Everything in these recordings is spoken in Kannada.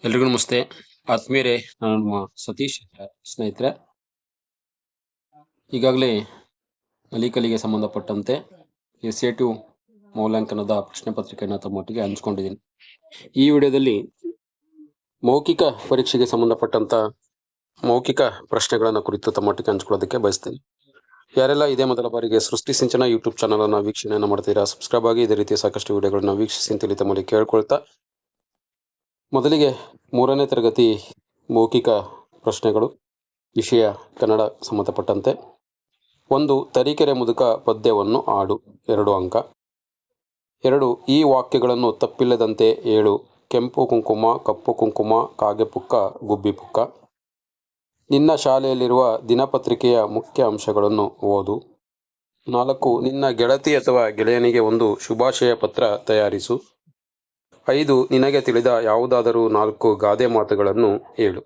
ಎಲ್ರಿಗೂ ನಮಸ್ತೆ ಆತ್ಮೀಯರೇ. ನಾನು ನಿಮ್ಮ ಸತೀಶ್ ಸ್ನೇಹಿತರೆ. ಈಗಾಗಲೇ ಅಲಿಕಲಿಗೆ ಸಂಬಂಧಪಟ್ಟಂತೆ SA2 ಮೌಲ್ಯಾಂಕನದ ಪ್ರಶ್ನೆ ಪತ್ರಿಕೆಯನ್ನು ತಮ್ಮೊಟ್ಟಿಗೆ ಹಂಚ್ಕೊಂಡಿದ್ದೀನಿ. ಈ ವಿಡಿಯೋದಲ್ಲಿ ಮೌಖಿಕ ಪರೀಕ್ಷೆಗೆ ಸಂಬಂಧಪಟ್ಟಂತ ಮೌಖಿಕ ಪ್ರಶ್ನೆಗಳನ್ನು ಕುರಿತು ತಮ್ಮೊಟ್ಟಿಗೆ ಹಂಚ್ಕೊಳ್ಳೋದಕ್ಕೆ ಬಯಸ್ತೇನೆ. ಯಾರೆಲ್ಲ ಇದೇ ಮೊದಲ ಬಾರಿಗೆ ಸೃಷ್ಟಿ ಸಿಂಚನ ಯೂಟ್ಯೂಬ್ ಚಾನಲ್ ಅನ್ನು ವೀಕ್ಷಣೆಯನ್ನು ಮಾಡ್ತೀರಾ, ಸಬ್ಸ್ಕ್ರೈಬ್ ಆಗಿ ಇದೇ ರೀತಿಯ ಸಾಕಷ್ಟು ವಿಡಿಯೋಗಳನ್ನ ವೀಕ್ಷಿಸಿ ಅಂತೇಳಿ ತಮ್ಮಲ್ಲಿ ಕೇಳ್ಕೊಳ್ತಾ, ಮೊದಲಿಗೆ 3ನೇ ತರಗತಿ ಮೌಖಿಕ ಪ್ರಶ್ನೆಗಳು, ವಿಷಯ ಕನ್ನಡ ಸಂಬಂಧಪಟ್ಟಂತೆ. 1. ತರೀಕೆರೆ ಮುದುಕ ಪದ್ಯವನ್ನು ಆಡು, 2 ಅಂಕ. 2. ಈ ವಾಕ್ಯಗಳನ್ನು ತಪ್ಪಿಲ್ಲದಂತೆ ಹೇಳು. ಕೆಂಪು ಕುಂಕುಮ, ಕಪ್ಪು ಕುಂಕುಮ, ಕಾಗೆ ಪುಕ್ಕ, ಗುಬ್ಬಿ ಪುಕ್ಕ. ನಿನ್ನ ಶಾಲೆಯಲ್ಲಿರುವ ದಿನಪತ್ರಿಕೆಯ ಮುಖ್ಯ ಅಂಶಗಳನ್ನು ಓದು. 4. ನಿನ್ನ ಗೆಳತಿ ಅಥವಾ ಗೆಳೆಯನಿಗೆ ಒಂದು ಶುಭಾಶಯ ಪತ್ರ ತಯಾರಿಸು. 5. ನಿನಗೆ ತಿಳಿದ ಯಾವುದಾದರೂ 4 ಗಾದೆ ಮಾತುಗಳನ್ನು ಹೇಳು.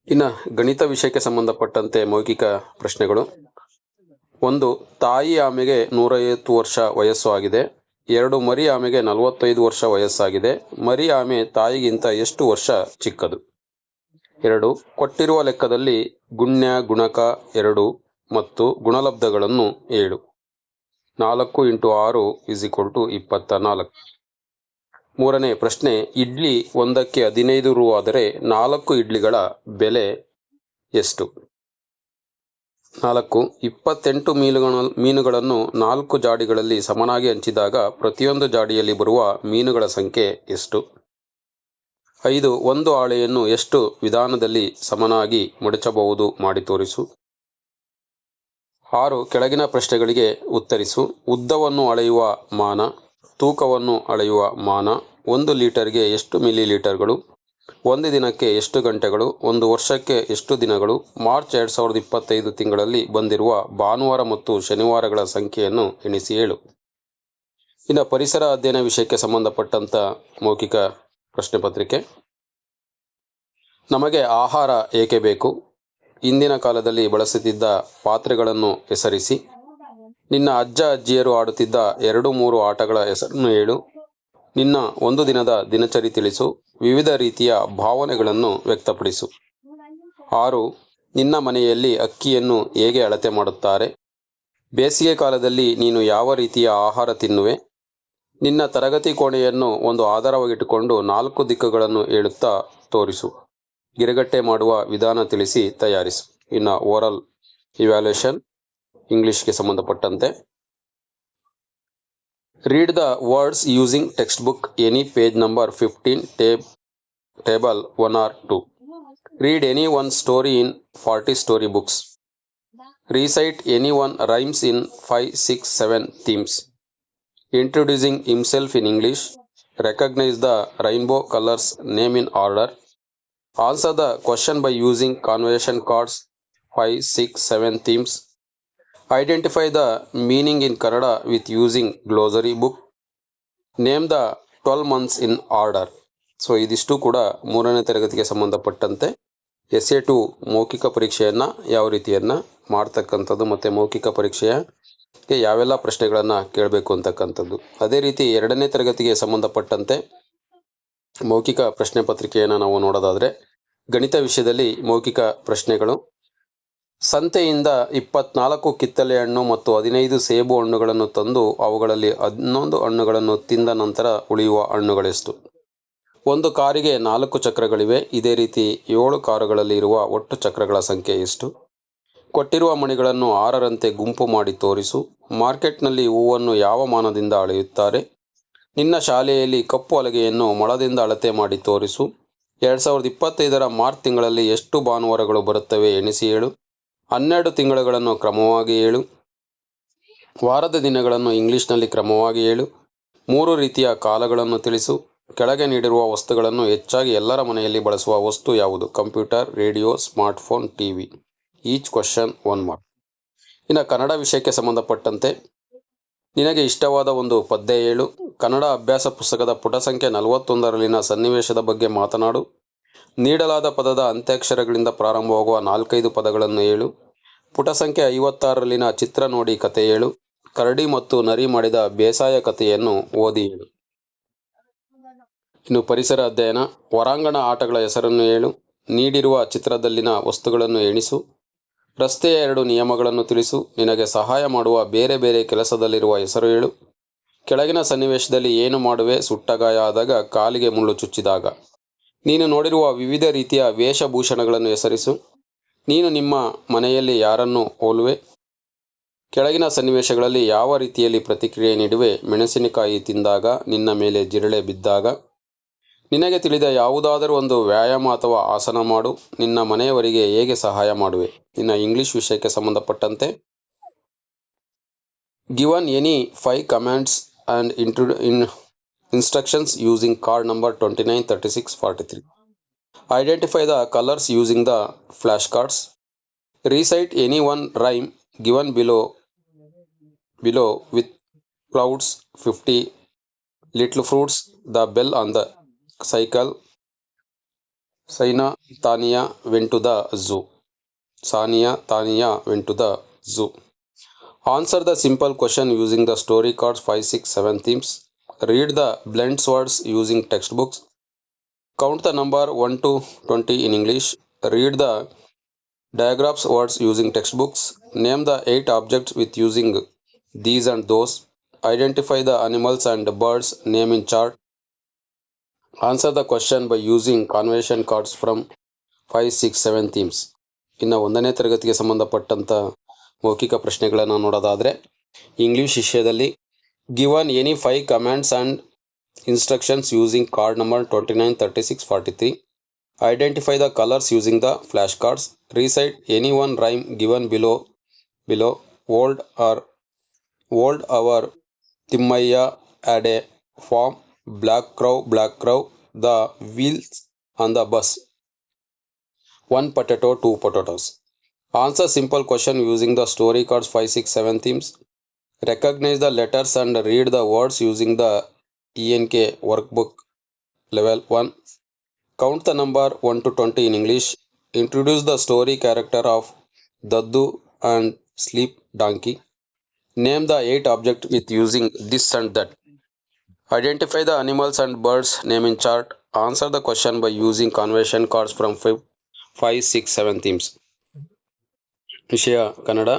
ಇನ್ನು ಗಣಿತ ವಿಷಯಕ್ಕೆ ಸಂಬಂಧಪಟ್ಟಂತೆ ಮೌಖಿಕ ಪ್ರಶ್ನೆಗಳು. 1. ತಾಯಿ ಆಮೆಗೆ 150 ವರ್ಷ ವಯಸ್ಸು ಆಗಿದೆ. 2. ಮರಿ ಆಮೆಗೆ 45 ವರ್ಷ ವಯಸ್ಸಾಗಿದೆ. ಮರಿ ಆಮೆ ತಾಯಿಗಿಂತ ಎಷ್ಟು ವರ್ಷ ಚಿಕ್ಕದು? 2. ಕೊಟ್ಟಿರುವ ಲೆಕ್ಕದಲ್ಲಿ ಗುಣ್ಯ, ಗುಣಕ 2 ಮತ್ತು ಗುಣಲಬ್ಧಗಳನ್ನು ಹೇಳು. 4 × 6 = 24. 3ನೇ ಪ್ರಶ್ನೆ. ಇಡ್ಲಿ ಒಂದಕ್ಕೆ 15 ರೂ ಆದರೆ 4 ಇಡ್ಲಿಗಳ ಬೆಲೆ ಎಷ್ಟು? 4. 28 ಮೀನುಗಳನ್ನು 4 ಜಾಡಿಗಳಲ್ಲಿ ಸಮನಾಗಿ ಹಂಚಿದಾಗ ಪ್ರತಿಯೊಂದು ಜಾಡಿಯಲ್ಲಿ ಬರುವ ಮೀನುಗಳ ಸಂಖ್ಯೆ ಎಷ್ಟು? 5. ಒಂದು ಹಾಳೆಯನ್ನು ಎಷ್ಟು ವಿಧಾನದಲ್ಲಿ ಸಮನಾಗಿ ಮಡಚಬಹುದು ಮಾಡಿ ತೋರಿಸು. 6. ಕೆಳಗಿನ ಪ್ರಶ್ನೆಗಳಿಗೆ ಉತ್ತರಿಸು. ಉದ್ದವನ್ನು ಅಳೆಯುವ ಮಾನ, ತೂಕವನ್ನು ಅಳೆಯುವ ಮಾನ, 1 ಲೀಟರ್ಗೆ ಎಷ್ಟು ಮಿಲಿಲೀಟರ್ಗಳು, 1 ದಿನಕ್ಕೆ ಎಷ್ಟು ಗಂಟೆಗಳು, 1 ವರ್ಷಕ್ಕೆ ಎಷ್ಟು ದಿನಗಳು, ಮಾರ್ಚ್ 2025 ತಿಂಗಳಲ್ಲಿ ಬಂದಿರುವ ಭಾನುವಾರ ಮತ್ತು ಶನಿವಾರಗಳ ಸಂಖ್ಯೆಯನ್ನು ಎಣಿಸಿ ಹೇಳು. ಇನ್ನು ಪರಿಸರ ಅಧ್ಯಯನ ವಿಷಯಕ್ಕೆ ಸಂಬಂಧಪಟ್ಟಂತ ಮೌಖಿಕ ಪ್ರಶ್ನೆ ಪತ್ರಿಕೆ. ನಮಗೆ ಆಹಾರ ಏಕೆ ಬೇಕು? ಇಂದಿನ ಕಾಲದಲ್ಲಿ ಬಳಸುತ್ತಿದ್ದ ಪಾತ್ರೆಗಳನ್ನು ಹೆಸರಿಸಿ. ನಿನ್ನ ಅಜ್ಜ ಅಜ್ಜಿಯರು ಆಡುತ್ತಿದ್ದ 2-3 ಆಟಗಳ ಹೆಸರನ್ನು ಹೇಳು. ನಿನ್ನ ಒಂದು ದಿನದ ದಿನಚರಿ ತಿಳಿಸು. ವಿವಿಧ ರೀತಿಯ ಭಾವನೆಗಳನ್ನು ವ್ಯಕ್ತಪಡಿಸು. 6. ನಿನ್ನ ಮನೆಯಲ್ಲಿ ಅಕ್ಕಿಯನ್ನು ಹೇಗೆ ಅಳತೆ ಮಾಡುತ್ತಾರೆ? ಬೇಸಿಗೆ ಕಾಲದಲ್ಲಿ ನೀನು ಯಾವ ರೀತಿಯ ಆಹಾರ ತಿನ್ನುವೆ? ನಿನ್ನ ತರಗತಿ ಕೋಣೆಯನ್ನು ಒಂದು ಆಧಾರವಾಗಿಟ್ಟುಕೊಂಡು 4 ದಿಕ್ಕುಗಳನ್ನು ಹೇಳುತ್ತಾ ತೋರಿಸು. ಗಿರಗಟ್ಟೆ ಮಾಡುವ ವಿಧಾನ ತಿಳಿಸಿ ತಯಾರಿಸು. ಇನ್ನು ಓರಲ್ ಇವ್ಯಾಲ್ಯೂಯೇಷನ್ ಇಂಗ್ಲಿಷ್ಗೆ ಸಂಬಂಧಪಟ್ಟಂತೆ. Read the words using text book, any page number 15, table 1 or 2. Read any one story in 40 story books. Recite any one rhymes in 5, 6, 7 themes. Introducing himself in English. Recognize the rainbow colors, name in order. Answer the question by using conversation cards, 5, 6, 7 themes. Identify the meaning in Kannada with using glossary book. Name the 12 months in order. So ಇದಿಷ್ಟು ಕೂಡ 3ನೇ ತರಗತಿಗೆ ಸಂಬಂಧಪಟ್ಟಂತೆ SA2 ಮೌಖಿಕ ಪರೀಕ್ಷೆಯನ್ನು ಯಾವ ರೀತಿಯನ್ನು ಮಾಡ್ತಕ್ಕಂಥದ್ದು ಮತ್ತು ಮೌಖಿಕ ಪರೀಕ್ಷೆಗೆ ಯಾವೆಲ್ಲ ಪ್ರಶ್ನೆಗಳನ್ನು ಕೇಳಬೇಕು ಅಂತಕ್ಕಂಥದ್ದು. ಅದೇ ರೀತಿ 2ನೇ ತರಗತಿಗೆ ಸಂಬಂಧಪಟ್ಟಂತೆ ಮೌಖಿಕ ಪ್ರಶ್ನೆ ಪತ್ರಿಕೆಯನ್ನು ನಾವು ನೋಡೋದಾದರೆ, ಗಣಿತ ವಿಷಯದಲ್ಲಿ ಮೌಖಿಕ ಪ್ರಶ್ನೆಗಳು. ಸಂತೆಯಿಂದ 24 ಕಿತ್ತಳೆ ಹಣ್ಣು ಮತ್ತು 15 ಸೇಬು ಹಣ್ಣುಗಳನ್ನು ತಂದು ಅವುಗಳಲ್ಲಿ 11 ಹಣ್ಣುಗಳನ್ನು ತಿಂದ ನಂತರ ಉಳಿಯುವ ಹಣ್ಣುಗಳೆಷ್ಟು? ಒಂದು ಕಾರಿಗೆ 4 ಚಕ್ರಗಳಿವೆ. ಇದೇ ರೀತಿ 7 ಕಾರುಗಳಲ್ಲಿ ಇರುವ ಒಟ್ಟು ಚಕ್ರಗಳ ಸಂಖ್ಯೆ ಎಷ್ಟು? ಕೊಟ್ಟಿರುವ ಮಣಿಗಳನ್ನು 6ರಂತೆ ಗುಂಪು ಮಾಡಿ ತೋರಿಸು. ಮಾರ್ಕೆಟ್ನಲ್ಲಿ ಹೂವನ್ನು ಯಾವ ಮಾನದಿಂದ ಅಳೆಯುತ್ತಾರೆ? ನಿನ್ನ ಶಾಲೆಯಲ್ಲಿ ಕಪ್ಪು ಹಲಗೆಯನ್ನು ಮೊಳದಿಂದ ಅಳತೆ ಮಾಡಿ ತೋರಿಸು. 2025ರ ಮಾರ್ಚ್ ತಿಂಗಳಲ್ಲಿ ಎಷ್ಟು ಭಾನುವಾರಗಳು ಬರುತ್ತವೆ ಎಣಿಸಿ ಹೇಳು. 12 ತಿಂಗಳುಗಳನ್ನು ಕ್ರಮವಾಗಿ ಹೇಳು. ವಾರದ ದಿನಗಳನ್ನು ಇಂಗ್ಲಿಷ್ನಲ್ಲಿ ಕ್ರಮವಾಗಿ ಹೇಳು. 3 ರೀತಿಯ ಕಾಲಗಳನ್ನು ತಿಳಿಸು. ಕೆಳಗೆ ನೀಡಿರುವ ವಸ್ತುಗಳನ್ನು ಹೆಚ್ಚಾಗಿ ಎಲ್ಲರ ಮನೆಯಲ್ಲಿ ಬಳಸುವ ವಸ್ತು ಯಾವುದು? Computer, radio, smartphone, TV. Each question 1 mark. ಇನ್ನು ಕನ್ನಡ ವಿಷಯಕ್ಕೆ ಸಂಬಂಧಪಟ್ಟಂತೆ ನಿನಗೆ ಇಷ್ಟವಾದ ಒಂದು ಪದ್ಯ ಹೇಳು. ಕನ್ನಡ ಅಭ್ಯಾಸ ಪುಸ್ತಕದ ಪುಟ ಸಂಖ್ಯೆ 41ರಲ್ಲಿನ ಸನ್ನಿವೇಶದ ಬಗ್ಗೆ ಮಾತನಾಡು. ನೀಡಲಾದ ಪದದ ಅಂತ್ಯಾಕ್ಷರಗಳಿಂದ ಪ್ರಾರಂಭವಾಗುವ 4-5 ಪದಗಳನ್ನು ಹೇಳು. ಪುಟ ಸಂಖ್ಯೆ 56ರಲ್ಲಿನ ಚಿತ್ರ ನೋಡಿ ಕತೆ ಹೇಳು. ಕರಡಿ ಮತ್ತು ನರಿ ಮಾಡಿದ ಬೇಸಾಯ ಕಥೆಯನ್ನು ಓದಿ ಹೇಳು. ಇನ್ನು ಪರಿಸರ ಅಧ್ಯಯನ. ಹೊರಾಂಗಣ ಆಟಗಳ ಹೆಸರನ್ನು ಹೇಳು. ನೀಡಿರುವ ಚಿತ್ರದಲ್ಲಿನ ವಸ್ತುಗಳನ್ನು ಎಣಿಸು. ರಸ್ತೆಯ 2 ನಿಯಮಗಳನ್ನು ತಿಳಿಸು. ನಿನಗೆ ಸಹಾಯ ಮಾಡುವ ಬೇರೆ ಬೇರೆ ಕೆಲಸದಲ್ಲಿರುವ ಹೆಸರು ಹೇಳು. ಕೆಳಗಿನ ಸನ್ನಿವೇಶದಲ್ಲಿ ಏನು ಮಾಡುವೆ? ಸುಟ್ಟಗಾಯ ಆದಾಗ, ಕಾಲಿಗೆ ಮುಳ್ಳು ಚುಚ್ಚಿದಾಗ. ನೀನು ನೋಡಿರುವ ವಿವಿಧ ರೀತಿಯ ವೇಷಭೂಷಣಗಳನ್ನು ಹೆಸರಿಸು. ನೀನು ನಿಮ್ಮ ಮನೆಯಲ್ಲಿ ಯಾರನ್ನು ಹೋಲುವೆ? ಕೆಳಗಿನ ಸನ್ನಿವೇಶಗಳಲ್ಲಿ ಯಾವ ರೀತಿಯಲ್ಲಿ ಪ್ರತಿಕ್ರಿಯೆ ನೀಡುವೆ? ಮೆಣಸಿನಕಾಯಿ ತಿಂದಾಗ, ನಿನ್ನ ಮೇಲೆ ಜಿರಳೆ ಬಿದ್ದಾಗ. ನಿನಗೆ ತಿಳಿದ ಯಾವುದಾದರೂ ಒಂದು ವ್ಯಾಯಾಮ ಅಥವಾ ಆಸನ ಮಾಡು. ನಿನ್ನ ಮನೆಯವರಿಗೆ ಹೇಗೆ ಸಹಾಯ ಮಾಡುವೆ? ನಿನ್ನ ಇಂಗ್ಲಿಷ್ ವಿಷಯಕ್ಕೆ ಸಂಬಂಧಪಟ್ಟಂತೆ given any 5 commands and instructions using card number 29, 36, 43. Identify the colours using the flash cards. Recite any one rhyme given below with clouds, 50 little fruits, the bell on the cycle. Sania Tania went to the zoo. Sania Tania went to the zoo. Answer the simple question using the story cards 5, 6, 7 themes. Read the blend words using textbooks. Count the number 1 to 20 in English. Read the diagrams words using textbooks. Name the 8 objects with using these and those. Identify the animals and birds name in chart. Answer the question by using conversation cards from 5, 6, 7 themes. ಇನ್ನು 1ನೇ ತರಗತಿಗೆ ಸಂಬಂಧಪಟ್ಟಂಥ ಮೌಖಿಕ ಪ್ರಶ್ನೆಗಳನ್ನು ನೋಡೋದಾದರೆ, ಇಂಗ್ಲಿಷ್ ವಿಷಯದಲ್ಲಿ given any 5 commands and instructions using card number 29, 36, 43. Identify the colors using the flashcards. Recite any one rhyme given below. Old our Timmayya had a farm. Black crow, the wheels on the bus. 1 potato, 2 potatoes. Answer simple question using the story cards 5, 6, 7 themes. Recognize the letters and read the words using the ENK workbook level 1. Count the number 1 to 20 in English. Introduce the story character of Daddu and Sleep Donkey. Name the 8 objects with using this and that. Identify the animals and birds name in chart. Answer the question by using conversation cards from 5, 6, 7 themes. ವಿಷಯ ಕನ್ನಡ.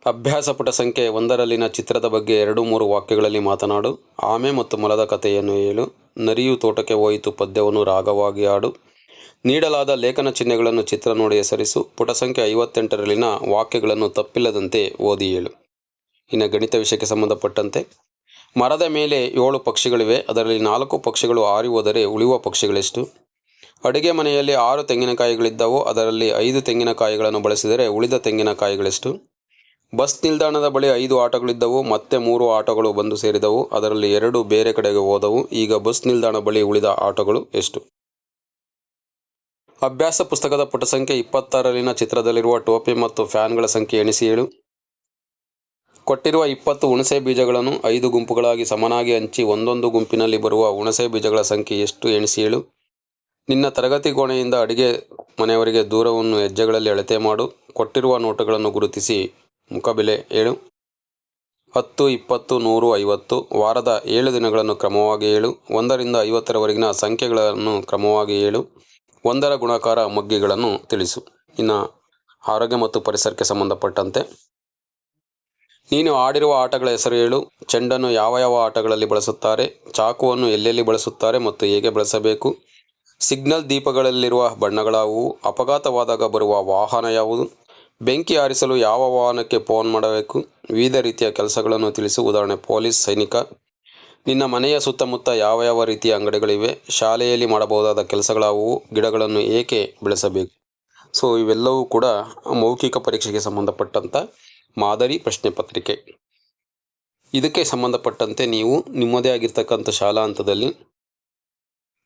ಅಭ್ಯಾಸ ಪುಟ ಸಂಖ್ಯೆ 1ರಲ್ಲಿನ ಚಿತ್ರದ ಬಗ್ಗೆ 2-3 ವಾಕ್ಯಗಳಲ್ಲಿ ಮಾತನಾಡು. ಆಮೆ ಮತ್ತು ಮೊಲದ ಕಥೆಯನ್ನು ಹೇಳು. ನರಿಯು ತೋಟಕ್ಕೆ ಹೋಯಿತು ಪದ್ಯವನ್ನು ರಾಗವಾಗಿ ಹಾಡು. ನೀಡಲಾದ ಲೇಖನ ಚಿಹ್ನೆಗಳನ್ನು ಚಿತ್ರ ನೋಡಿ ಹೆಸರಿಸು. ಪುಟ ಸಂಖ್ಯೆ 58ರಲ್ಲಿನ ವಾಕ್ಯಗಳನ್ನು ತಪ್ಪಿಲ್ಲದಂತೆ ಓದಿ ಹೇಳು. ಇನ್ನು ಗಣಿತ ವಿಷಯಕ್ಕೆ ಸಂಬಂಧಪಟ್ಟಂತೆ, ಮರದ ಮೇಲೆ 7 ಪಕ್ಷಿಗಳಿವೆ. ಅದರಲ್ಲಿ 4 ಪಕ್ಷಿಗಳು ಹಾರಿ ಹೋದರೆ ಉಳಿಯುವ ಪಕ್ಷಿಗಳೆಷ್ಟು? ಅಡುಗೆ ಮನೆಯಲ್ಲಿ 6 ತೆಂಗಿನಕಾಯಿಗಳಿದ್ದವು. ಅದರಲ್ಲಿ 5 ತೆಂಗಿನಕಾಯಿಗಳನ್ನು ಬಳಸಿದರೆ ಉಳಿದ ತೆಂಗಿನಕಾಯಿಗಳೆಷ್ಟು? ಬಸ್ ನಿಲ್ದಾಣದ ಬಳಿ 5 ಆಟೋಗಳಿದ್ದವು. ಮತ್ತೆ 3 ಆಟೋಗಳು ಬಂದು ಸೇರಿದವು. ಅದರಲ್ಲಿ 2 ಬೇರೆ ಕಡೆಗೆ ಹೋದವು. ಈಗ ಬಸ್ ನಿಲ್ದಾಣ ಬಳಿ ಉಳಿದ ಆಟೋಗಳು ಎಷ್ಟು? ಅಭ್ಯಾಸ ಪುಸ್ತಕದ ಪುಟ ಸಂಖ್ಯೆ 26ರಲ್ಲಿನ ಚಿತ್ರದಲ್ಲಿರುವ ಟೋಪಿ ಮತ್ತು ಫ್ಯಾನ್ಗಳ ಸಂಖ್ಯೆ ಎಣಿಸಿ ಹೇಳು. ಕೊಟ್ಟಿರುವ 20 ಹುಣಸೆ ಬೀಜಗಳನ್ನು 5 ಗುಂಪುಗಳಾಗಿ ಸಮನಾಗಿ ಹಂಚಿ ಒಂದೊಂದು ಗುಂಪಿನಲ್ಲಿ ಬರುವ ಹುಣಸೆ ಬೀಜಗಳ ಸಂಖ್ಯೆ ಎಷ್ಟು ಎಣಿಸಿ ಹೇಳು. ನಿನ್ನ ತರಗತಿ ಕೋಣೆಯಿಂದ ಅಡಿಗೆ ಮನೆಯವರೆಗೆ ದೂರವನ್ನು ಹೆಜ್ಜೆಗಳಲ್ಲಿ ಅಳತೆ ಮಾಡು. ಕೊಟ್ಟಿರುವ ನೋಟುಗಳನ್ನು ಗುರುತಿಸಿ ಮುಖಬೆಲೆ ಹೇಳು. 10, 20, 100, 50. ವಾರದ 7 ದಿನಗಳನ್ನು ಕ್ರಮವಾಗಿ ಹೇಳು. 1ರಿಂದ 50ರವರೆಗಿನ ಸಂಖ್ಯೆಗಳನ್ನು ಕ್ರಮವಾಗಿ ಹೇಳು. 1ರ ಗುಣಾಕಾರ ಮಗ್ಗಿಗಳನ್ನು ತಿಳಿಸು. ಇನ್ನು ಆರೋಗ್ಯ ಮತ್ತು ಪರಿಸರಕ್ಕೆ ಸಂಬಂಧಪಟ್ಟಂತೆ, ನೀನು ಆಡಿರುವ ಆಟಗಳ ಹೆಸರು ಹೇಳು. ಚೆಂಡನ್ನು ಯಾವ ಆಟಗಳಲ್ಲಿ ಬಳಸುತ್ತಾರೆ? ಚಾಕುವನ್ನು ಎಲ್ಲೆಲ್ಲಿ ಬಳಸುತ್ತಾರೆ ಮತ್ತು ಹೇಗೆ ಬಳಸಬೇಕು? ಸಿಗ್ನಲ್ ದೀಪಗಳಲ್ಲಿರುವ ಬಣ್ಣಗಳಾವುವು? ಅಪಘಾತವಾದಾಗ ಬರುವ ವಾಹನ ಯಾವುದು? ಬೆಂಕಿ ಆರಿಸಲು ಯಾವ ವಾಹನಕ್ಕೆ ಫೋನ್ ಮಾಡಬೇಕು? ವಿವಿಧ ರೀತಿಯ ಕೆಲಸಗಳನ್ನು ತಿಳಿಸು. ಉದಾಹರಣೆ ಪೊಲೀಸ್, ಸೈನಿಕ. ನಿನ್ನ ಮನೆಯ ಸುತ್ತಮುತ್ತ ಯಾವ ರೀತಿಯ ಅಂಗಡಿಗಳಿವೆ? ಶಾಲೆಯಲ್ಲಿ ಮಾಡಬಹುದಾದ ಕೆಲಸಗಳಾವುವು? ಗಿಡಗಳನ್ನು ಏಕೆ ಬೆಳೆಸಬೇಕು? ಸೊ ಇವೆಲ್ಲವೂ ಕೂಡ ಮೌಖಿಕ ಪರೀಕ್ಷೆಗೆ ಸಂಬಂಧಪಟ್ಟಂಥ ಮಾದರಿ ಪ್ರಶ್ನೆ ಪತ್ರಿಕೆ. ಇದಕ್ಕೆ ಸಂಬಂಧಪಟ್ಟಂತೆ ನೀವು ನಿಮ್ಮದೇ ಆಗಿರ್ತಕ್ಕಂಥ ಶಾಲಾ ಹಂತದಲ್ಲಿ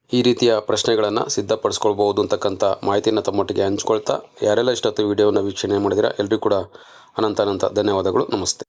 ಈ ರೀತಿಯ ಪ್ರಶ್ನೆಗಳನ್ನು ಸಿದ್ಧಪಡಿಸ್ಕೊಳ್ಬೋದು ಅಂತಕ್ಕಂಥ ಮಾಹಿತಿಯನ್ನು ತಮ್ಮೊಟ್ಟಿಗೆ ಹಂಚ್ಕೊಳ್ತಾ, ಯಾರೆಲ್ಲ ಇಷ್ಟೊತ್ತು ವಿಡಿಯೋನ ವೀಕ್ಷಣೆ ಮಾಡಿದಿರಾ ಎಲ್ರಿಗೂ ಕೂಡ ಅನಂತ ಧನ್ಯವಾದಗಳು. ನಮಸ್ತೆ.